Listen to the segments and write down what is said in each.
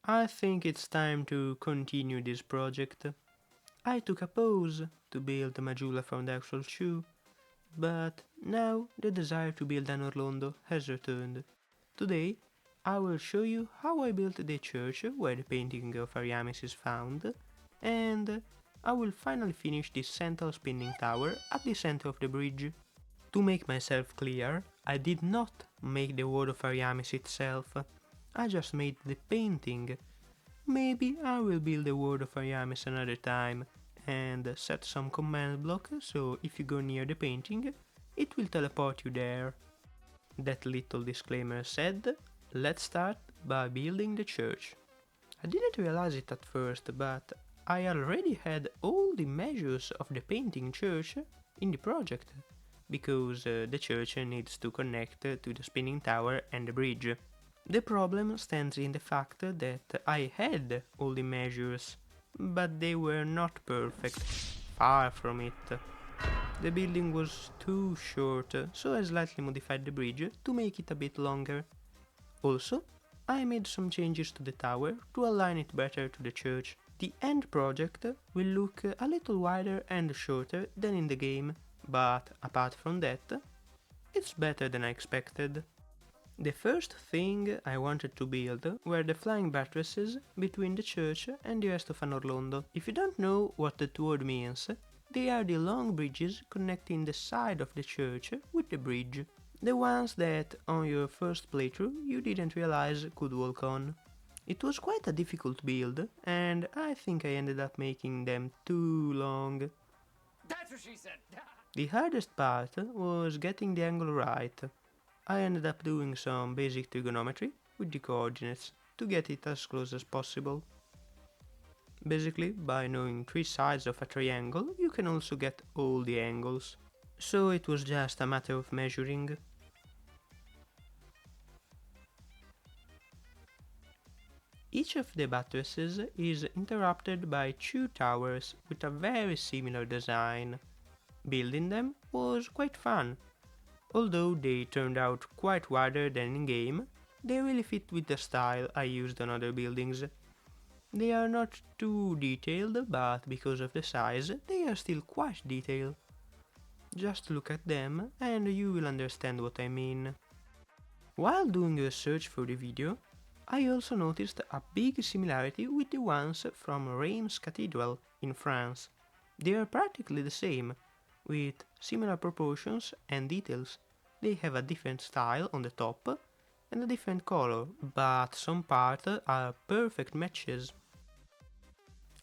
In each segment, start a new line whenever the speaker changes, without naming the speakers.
I think it's time to continue this project. I took a pause to build Majula from the actual shoe, but now the desire to build Anor Londo has returned. Today, I will show you how I built the church where the painting of Ariamis is found, and I will finally finish this central spinning tower at the center of the bridge. To make myself clear, I did not make the word of Ariamis itself, I just made the painting. Maybe I will build the word of Ariamis another time and set some command block so if you go near the painting, it will teleport you there. That little disclaimer said, let's start by building the church. I didn't realize it at first, but I already had all the measures of the painting church in the project, because the church needs to connect to the spinning tower and the bridge. The problem stands in the fact that I had all the measures, but they were not perfect, far from it. The building was too short, so I slightly modified the bridge to make it a bit longer. Also, I made some changes to the tower to align it better to the church. The end project will look a little wider and shorter than in the game, but apart from that, it's better than I expected. The first thing I wanted to build were the flying buttresses between the church and the rest of Anor Londo. If you don't know what that word means, they are the long bridges connecting the side of the church with the bridge. The ones that on your first playthrough you didn't realize could walk on. It was quite a difficult build, and I think I ended up making them too long.
That's what she said!
The hardest part was getting the angle right. I ended up doing some basic trigonometry with the coordinates to get it as close as possible. Basically, by knowing 3 sides of a triangle, you can also get all the angles. So it was just a matter of measuring. Each of the buttresses is interrupted by 2 towers with a very similar design. Building them was quite fun. Although they turned out quite wider than in-game, they really fit with the style I used on other buildings. They are not too detailed, but because of the size, they are still quite detailed. Just look at them and you will understand what I mean. While doing research for the video, I also noticed a big similarity with the ones from Reims Cathedral in France. They are practically the same, with similar proportions and details. They have a different style on the top and a different color, but some parts are perfect matches.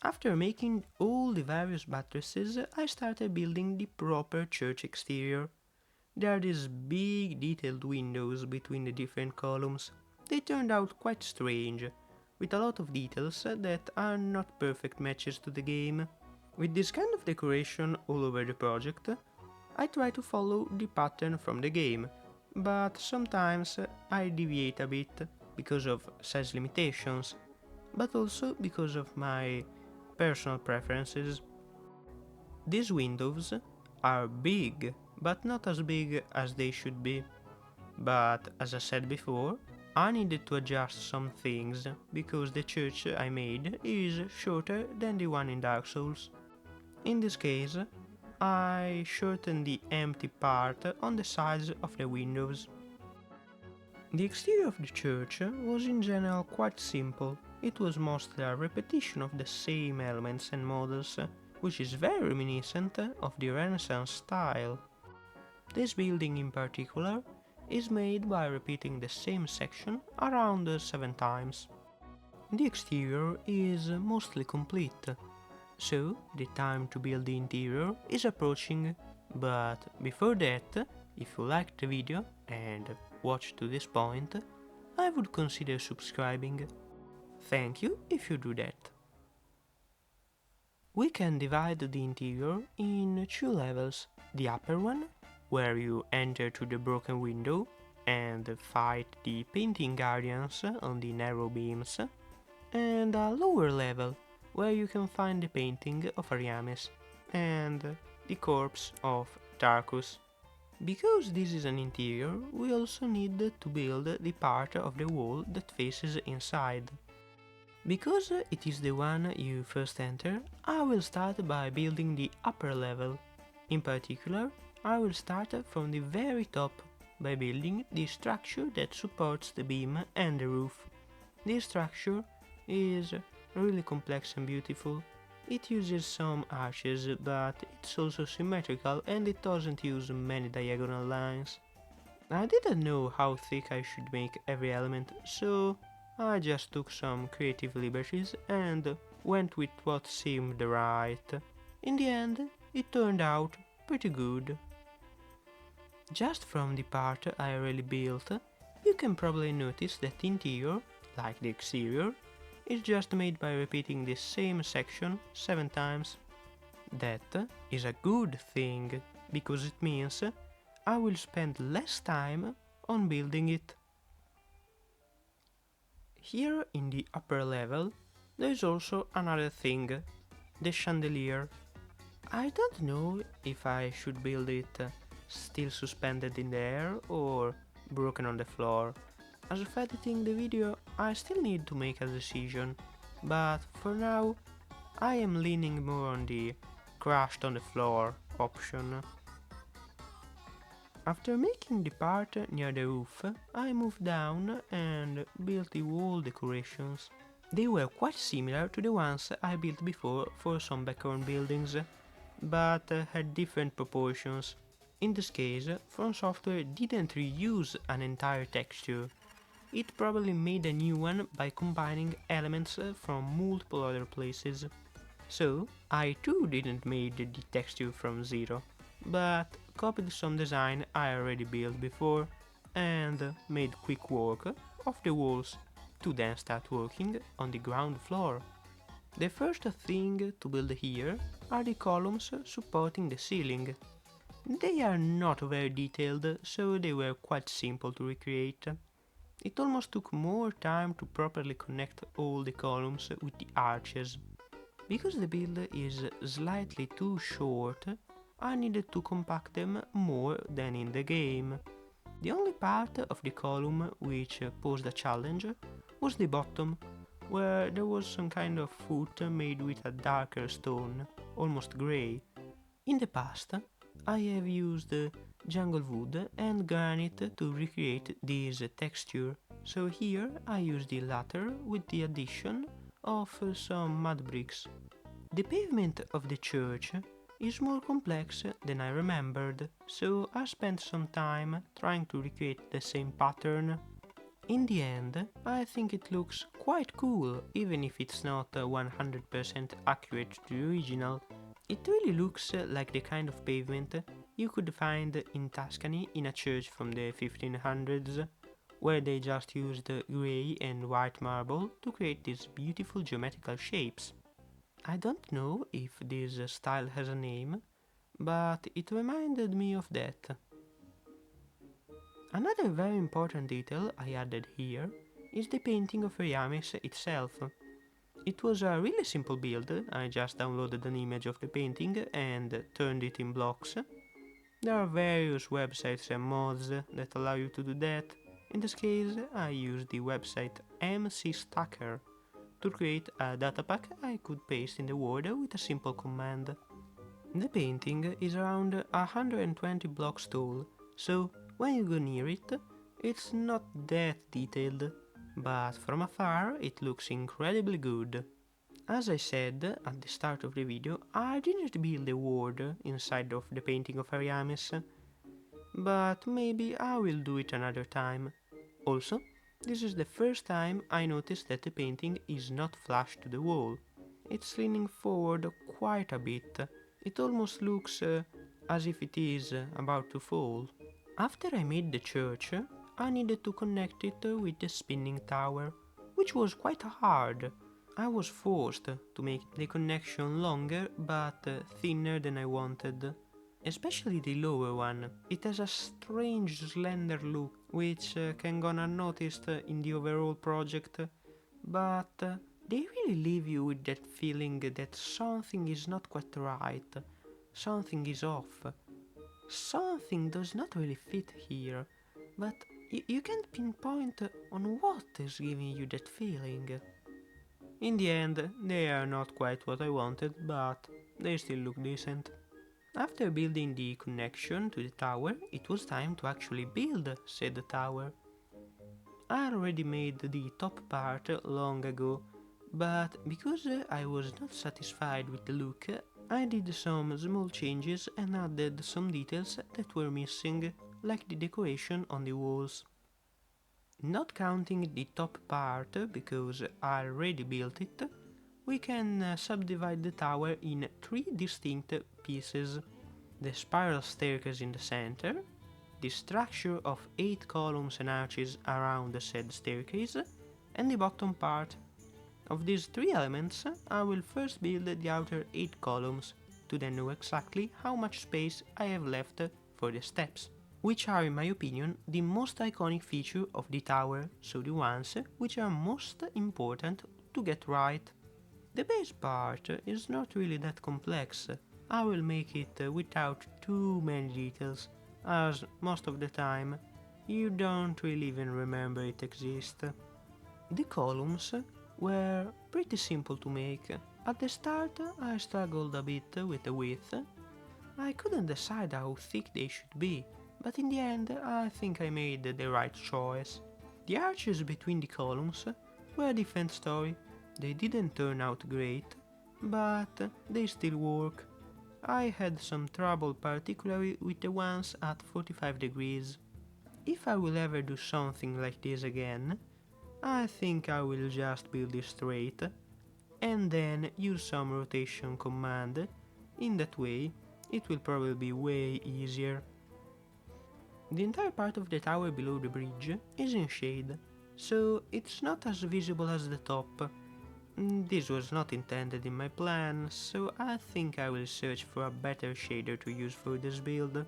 After making all the various buttresses, I started building the proper church exterior. There are these big detailed windows between the different columns. They turned out quite strange, with a lot of details that are not perfect matches to the game. With this kind of decoration all over the project, I try to follow the pattern from the game, but sometimes I deviate a bit because of size limitations, but also because of my personal preferences. These windows are big, but not as big as they should be. But as I said before, I needed to adjust some things because the church I made is shorter than the one in Dark Souls. In this case, I shortened the empty part on the sides of the windows. The exterior of the church was in general quite simple. It was mostly a repetition of the same elements and models, which is very reminiscent of the Renaissance style. This building in particular is made by repeating the same section around 7 times. The exterior is mostly complete, so the time to build the interior is approaching, but before that, if you liked the video and watched to this point, I would consider subscribing. Thank you if you do that. We can divide the interior in 2 levels, the upper one, where you enter to the broken window and fight the painting guardians on the narrow beams, and a lower level, where you can find the painting of Ariamis and the corpse of Tarkus. Because this is an interior, we also need to build the part of the wall that faces inside. Because it is the one you first enter, I will start by building the upper level. In particular, I will start from the very top by building the structure that supports the beam and the roof. This structure is really complex and beautiful. It uses some arches, but it's also symmetrical and it doesn't use many diagonal lines. I didn't know how thick I should make every element, so I just took some creative liberties and went with what seemed right. In the end, it turned out pretty good. Just from the part I really built, you can probably notice that the interior, like the exterior, is just made by repeating the same section 7 times. That is a good thing, because it means I will spend less time on building it. Here in the upper level, there is also another thing, the chandelier. I don't know if I should build it still suspended in the air or broken on the floor. As of editing the video, I still need to make a decision, but for now, I am leaning more on the crashed on the floor option. After making the part near the roof, I moved down and built the wall decorations. They were quite similar to the ones I built before for some background buildings, but had different proportions. In this case, From Software didn't reuse an entire texture. It probably made a new one by combining elements from multiple other places. So, I too didn't make the texture from zero, but copied some design I already built before and made quick work of the walls to then start working on the ground floor. The first thing to build here are the columns supporting the ceiling. They are not very detailed, so they were quite simple to recreate. It almost took more time to properly connect all the columns with the arches. Because the build is slightly too short, I needed to compact them more than in the game. The only part of the column which posed a challenge was the bottom, where there was some kind of foot made with a darker stone, almost grey. In the past, I have used jungle wood and granite to recreate this texture, so here I use the latter with the addition of some mud bricks. The pavement of the church is more complex than I remembered, so I spent some time trying to recreate the same pattern. In the end, I think it looks quite cool, even if it's not 100% accurate to the original. It really looks like the kind of pavement you could find in Tuscany in a church from the 1500s, where they just used grey and white marble to create these beautiful geometrical shapes. I don't know if this style has a name, but it reminded me of that. Another very important detail I added here is the painting of ariamis itself. It was a really simple build. I just downloaded an image of the painting and turned it in blocks. There are various websites and mods that allow you to do that. In this case, I used the website MCStacker to create a data pack I could paste in the Word with a simple command. The painting is around 120 blocks tall, so when you go near it, it's not that detailed, but from afar it looks incredibly good. As I said at the start of the video, I didn't build a word inside of the painting of ariamis, but maybe I will do it another time. Also, this is the first time I noticed that the painting is not flush to the wall. It's leaning forward quite a bit. It almost looks as if it is about to fall. After I made the church, I needed to connect it with the spinning tower, which was quite hard. I was forced to make the connection longer but thinner than I wanted. Especially the lower one. It has a strange slender look, which can go unnoticed in the overall project, but they really leave you with that feeling that something is not quite right, something is off, something does not really fit here, but you can't pinpoint on what is giving you that feeling. In the end, they are not quite what I wanted, but they still look decent. After building the connection to the tower, it was time to actually build said tower. I already made the top part long ago, but because I was not satisfied with the look, I did some small changes and added some details that were missing, like the decoration on the walls. Not counting the top part, because I already built it, we can subdivide the tower in 3 distinct pieces. The spiral staircase in the center, the structure of 8 columns and arches around the said staircase, and the bottom part. Of these 3 elements, I will first build the outer 8 columns, to then know exactly how much space I have left for the steps, which are in my opinion the most iconic feature of the tower, so the ones which are most important to get right. The base part is not really that complex. I will make it without too many details, as most of the time you don't really even remember it exists. The columns were pretty simple to make. At the start I struggled a bit with the width. I couldn't decide how thick they should be, but in the end I think I made the right choice. The arches between the columns were a different story. They didn't turn out great, but they still work. I had some trouble particularly with the ones at 45 degrees. If I will ever do something like this again, I think I will just build it straight and then use some rotation command. In that way, it will probably be way easier. The entire part of the tower below the bridge is in shade, so it's not as visible as the top. This was not intended in my plan, so I think I will search for a better shader to use for this build.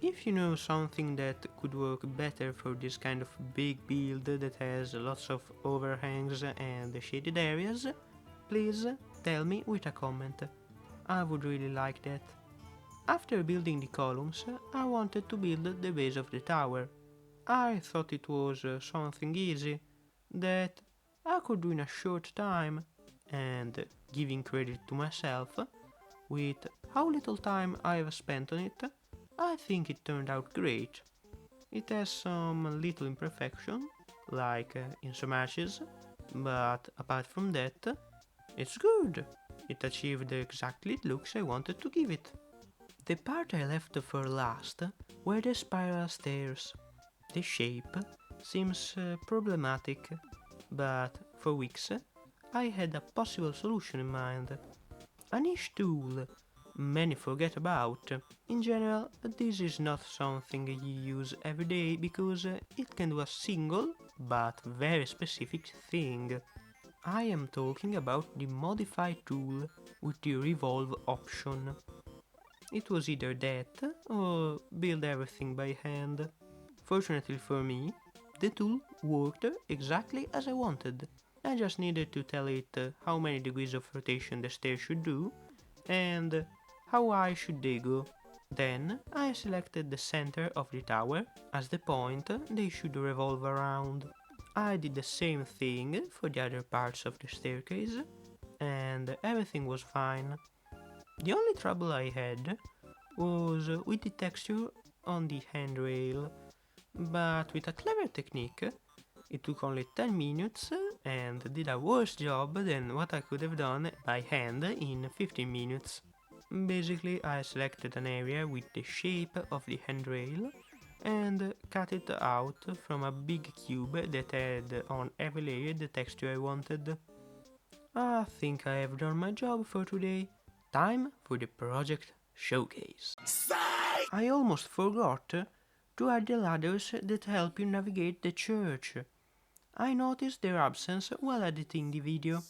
If you know something that could work better for this kind of big build that has lots of overhangs and shaded areas, please tell me with a comment. I would really like that. After building the columns, I wanted to build the base of the tower. I thought it was something easy, that I could do in a short time, and giving credit to myself, with how little time I have spent on it, I think it turned out great. It has some little imperfection, like in some arches, but apart from that, it's good. It achieved exactly the looks I wanted to give it. The part I left for last were the spiral stairs. The shape seems problematic, but for weeks I had a possible solution in mind. A niche tool many forget about. In general, this is not something you use every day because it can do a single but very specific thing. I am talking about the modify tool with the revolve option. It was either that or build everything by hand. Fortunately for me, the tool worked exactly as I wanted. I just needed to tell it how many degrees of rotation the stair should do and how high should they go. Then I selected the center of the tower as the point they should revolve around. I did the same thing for the other parts of the staircase and everything was fine. The only trouble I had was with the texture on the handrail, but with a clever technique, it took only 10 minutes and did a worse job than what I could have done by hand in 15 minutes. Basically, I selected an area with the shape of the handrail and cut it out from a big cube that had on every layer the texture I wanted. I think I have done my job for today. Time for the project showcase. I almost forgot to add the ladders that help you navigate the church. I noticed their absence while editing the video.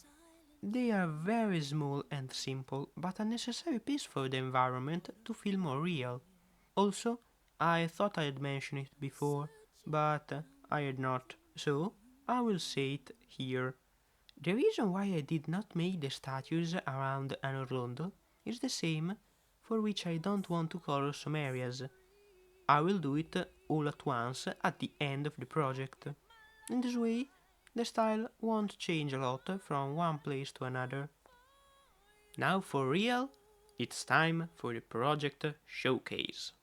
They are very small and simple, but a necessary piece for the environment to feel more real. Also, I thought I had mentioned it before, but I had not, so I will say it here. The reason why I did not make the statues around Anor Londo is the same for which I don't want to color some areas. I will do it all at once at the end of the project. In this way, the style won't change a lot from one place to another. Now for real, it's time for the project showcase.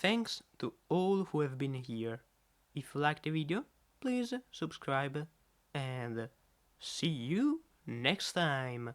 Thanks to all who have been here. If you liked the video, please subscribe and see you next time.